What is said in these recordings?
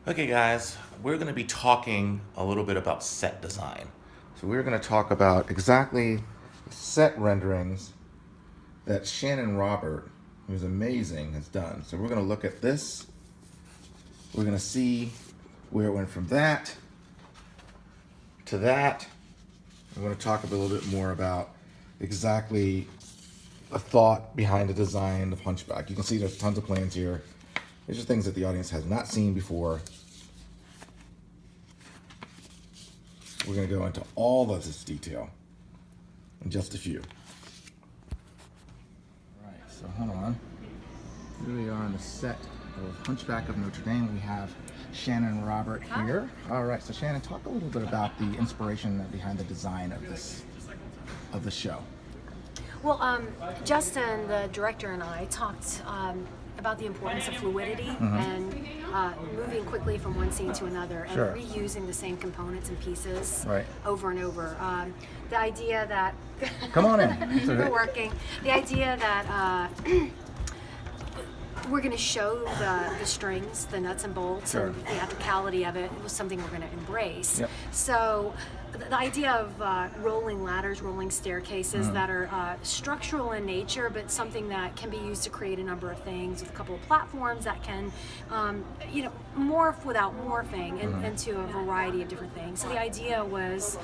Okay, guys, we're going to be talking a little bit about set design. So we're going to talk about exactly set renderings that Shannon Robert, who's amazing, has done. So we're going to look at this. We're going to see where it went from that to that. We're going to talk a little bit more about exactly the thought behind the design of Hunchback. You can see there's tons of plans here. These are things that the audience has not seen before. We're going to go into all of this detail in just a few. All right, so hold on. Here we are on the set of Hunchback of Notre Dame. We have Shannon Robert here. All right, so Shannon, talk a little bit about the inspiration behind the design of the show. Well, Justin, the director, and I talked about the importance of fluidity and moving quickly from one scene to another and reusing the same components and pieces over and over. The idea that come on in, we're working. The idea that we're going to show the strings, the nuts and bolts, and the theatricality of it was something we're going to embrace. So the idea of rolling ladders, rolling staircases that are structural in nature, but something that can be used to create a number of things with a couple of platforms that can, morph without morphing into a variety of different things. So the idea was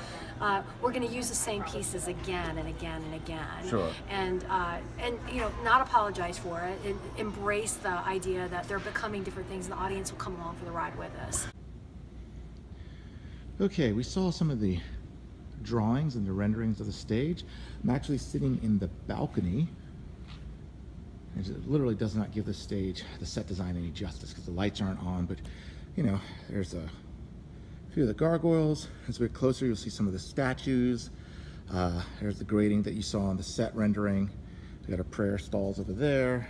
we're going to use the same pieces again and again and again, and not apologize for it, and embrace the idea that they're becoming different things, and the audience will come along for the ride with us. Okay, we saw some of the drawings and the renderings of the stage. I'm actually sitting in the balcony. It literally does not give the stage, the set design, any justice because the lights aren't on, but there's a few of the gargoyles. As we get closer, you'll see some of the statues. There's the grating that you saw on the set rendering. We got our prayer stalls over there,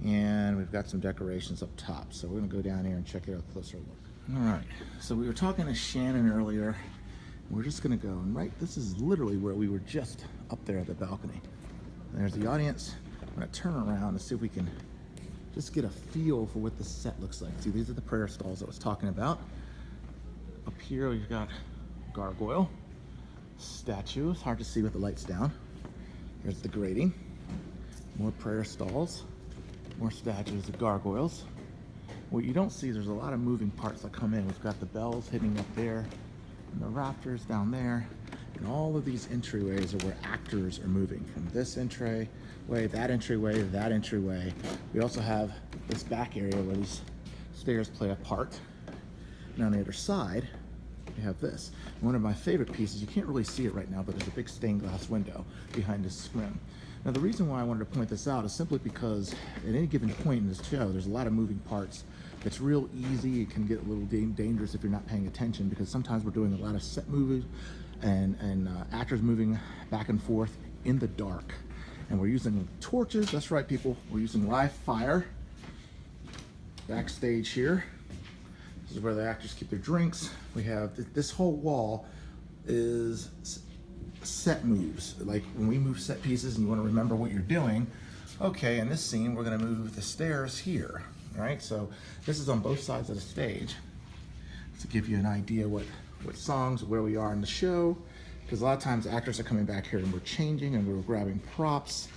and we've got some decorations up top. So we're gonna go down here and check it out a closer look. All right, so we were talking to Shannon earlier. We're just gonna go, and this is literally where we were just up there at the balcony. And there's the audience. I'm gonna turn around to see if we can just get a feel for what the set looks like. See, these are the prayer stalls that I was talking about. Up here we've got gargoyle, statue. It's hard to see with the lights down. Here's the grating, more prayer stalls, more statues of gargoyles. What you don't see, there's a lot of moving parts that come in. We've got the bells hitting up there, and the rafters down there, and all of these entryways are where actors are moving from this entryway, that entryway, that entryway. We also have this back area where these stairs play a part. And on the other side, we have this. One of my favorite pieces, you can't really see it right now, but there's a big stained glass window behind this scrim. Now the reason why I wanted to point this out is simply because at any given point in this show, there's a lot of moving parts. It's real easy. It can get a little dangerous if you're not paying attention, because sometimes we're doing a lot of set movies and actors moving back and forth in the dark. And we're using torches. That's right, people. We're using live fire. Backstage here. This is where the actors keep their drinks. We have this whole wall is set moves. Like when we move set pieces and you want to remember what you're doing, okay, in this scene we're going to move the stairs here, right? So this is on both sides of the stage to give you an idea what songs, where we are in the show, because a lot of times actors are coming back here and we're changing and we're grabbing props.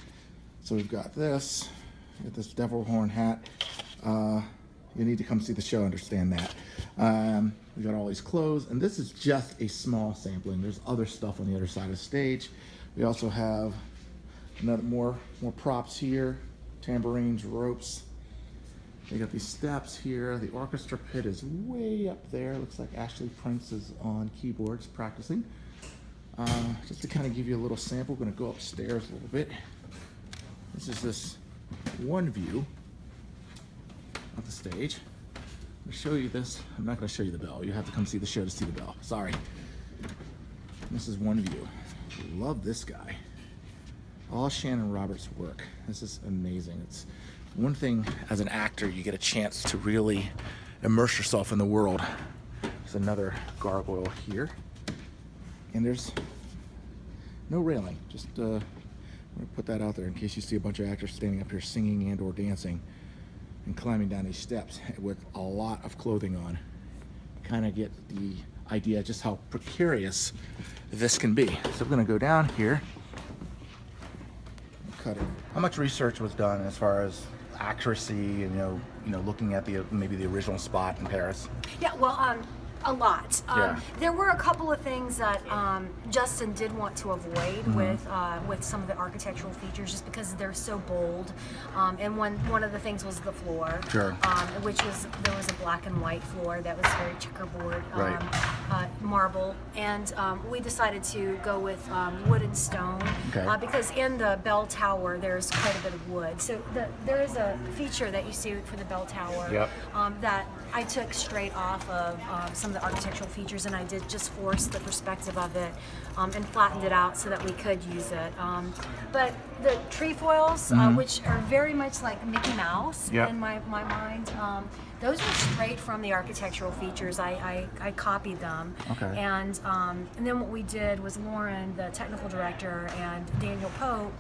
So we've got this devil horn hat. You need to come see the show, understand that. We got all these clothes, and this is just a small sampling. There's other stuff on the other side of the stage. We also have more props here, tambourines, ropes. We got these steps here. The orchestra pit is way up there. Looks like Ashley Prince is on keyboards practicing. Just to kind of give you a little sample, we're gonna go upstairs a little bit. This is this one view of the stage. I'm gonna show you this. I'm not gonna show you the bell. You have to come see the show to see the bell. Sorry. This is one view. Love this guy. All Shannon Robert's work. This is amazing. It's one thing as an actor, you get a chance to really immerse yourself in the world. There's another gargoyle here. And there's no railing. Just I'm gonna put that out there in case you see a bunch of actors standing up here singing and or dancing. and climbing down these steps with a lot of clothing on. Kind of get the idea just how precarious this can be. So we're going to go down here and cut it. How much research was done as far as accuracy and looking at maybe the original spot in Paris? Yeah, well, a lot. Yeah. There were a couple of things that Justin did want to avoid with some of the architectural features, just because they're so bold. And one of the things was the floor, Sure. There was a black and white floor that was very checkerboard, Right. marble, and we decided to go with wood and stone, Okay. because in the bell tower there's quite a bit of wood. So there is a feature that you see for the bell tower. Yep. That I took straight off of some of the architectural features, and I did just force the perspective of it and flattened it out so that we could use it. But the trefoils, which are very much like Mickey Mouse Yep. in my mind, those were straight from the architectural features. I copied them. Okay. And then what we did was Lauren, the technical director, and Daniel Pope,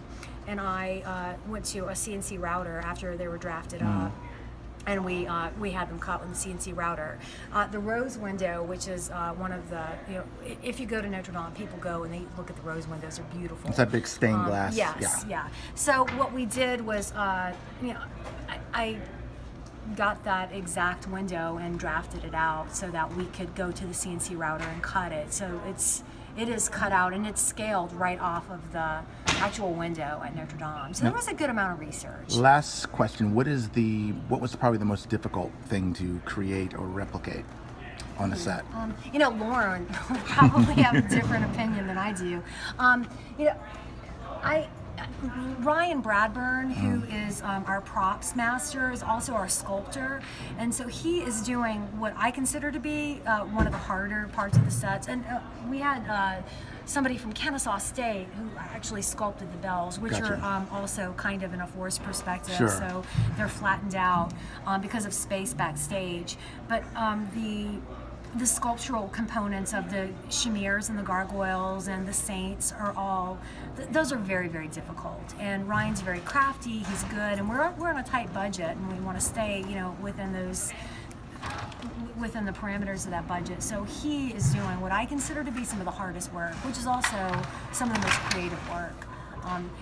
and I went to a CNC router after they were drafted up. And we had them cut with the CNC router. The rose window, which is one of the, if you go to Notre Dame, people go and they look at the rose windows. They're beautiful. It's that big stained glass. Yes, yeah. So what we did was, I got that exact window and drafted it out so that we could go to the CNC router and cut it. So it is cut out and it's scaled right off of the actual window at Notre Dame. So there was a good amount of research. Last question: what was probably the most difficult thing to create or replicate on the set? Lauren would probably have a different opinion than I do. Ryan Bradburn, who is our props master, is also our sculptor, and so he is doing what I consider to be one of the harder parts of the sets. And we had somebody from Kennesaw State who actually sculpted the bells, which Gotcha. are also kind of in a forced perspective, Sure. so they're flattened out because of space backstage. But the sculptural components of the chimeras and the gargoyles and the saints are all, those are very, very difficult. And Ryan's very crafty, he's good, and we're on a tight budget, and we want to stay, within the parameters of that budget. So he is doing what I consider to be some of the hardest work, which is also some of the most creative work.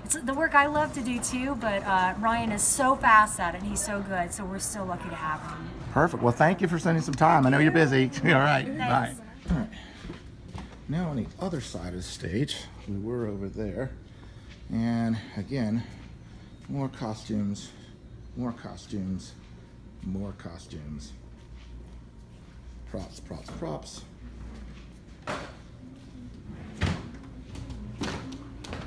It's the work I love to do too, but Ryan is so fast at it, and he's so good, so we're so lucky to have him. Perfect. Well, thank you for spending some time. I know you're busy. All right. Thanks. Bye. All right. Now on the other side of the stage, we were over there, and again, more costumes, more costumes, more costumes. Props, props, props.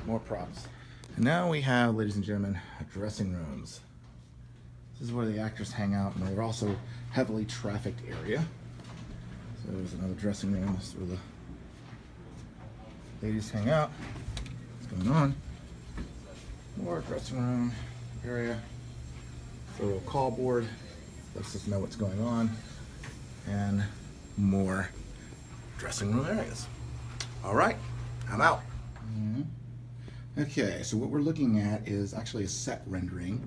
More props. And now we have, ladies and gentlemen, dressing rooms. This is where the actors hang out, and they're also heavily trafficked area. So there's another dressing room. This is where the ladies hang out. What's going on? More dressing room area. A little call board. Lets us know what's going on. And more dressing room areas. All right, I'm out. Okay, so what we're looking at is actually a set rendering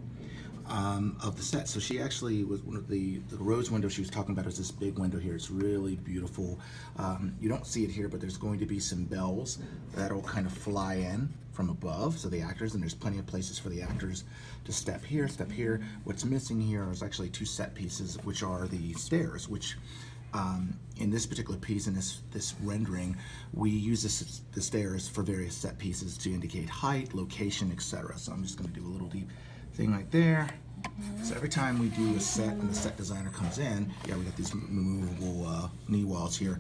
of the set. So she actually was one of the rose window she was talking about is this big window here. It's really beautiful. You don't see it here, but there's going to be some bells that'll kind of fly in from above, so the actors, and there's plenty of places for the actors to step here, step here. What's missing here is actually two set pieces, which are the stairs, which in this particular piece, in this rendering, we use the stairs for various set pieces to indicate height, location, etc. So I'm just going to do a little deep thing right there. So every time we do a set and the set designer comes in, yeah, we got these removable knee walls here.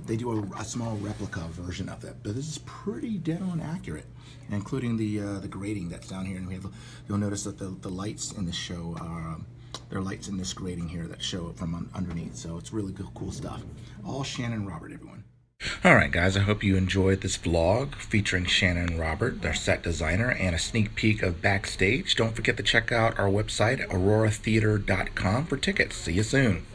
They do a small replica version of that, but this is pretty dead on accurate, including the grating that's down here. And we have, you'll notice that the lights in the show are there are lights in this grating here that show up from underneath. So it's really cool stuff. All Shannon Robert, everyone. All right, guys, I hope you enjoyed this vlog featuring Shannon Robert, their set designer, and a sneak peek of backstage. Don't forget to check out our website, auroratheater.com, for tickets. See you soon.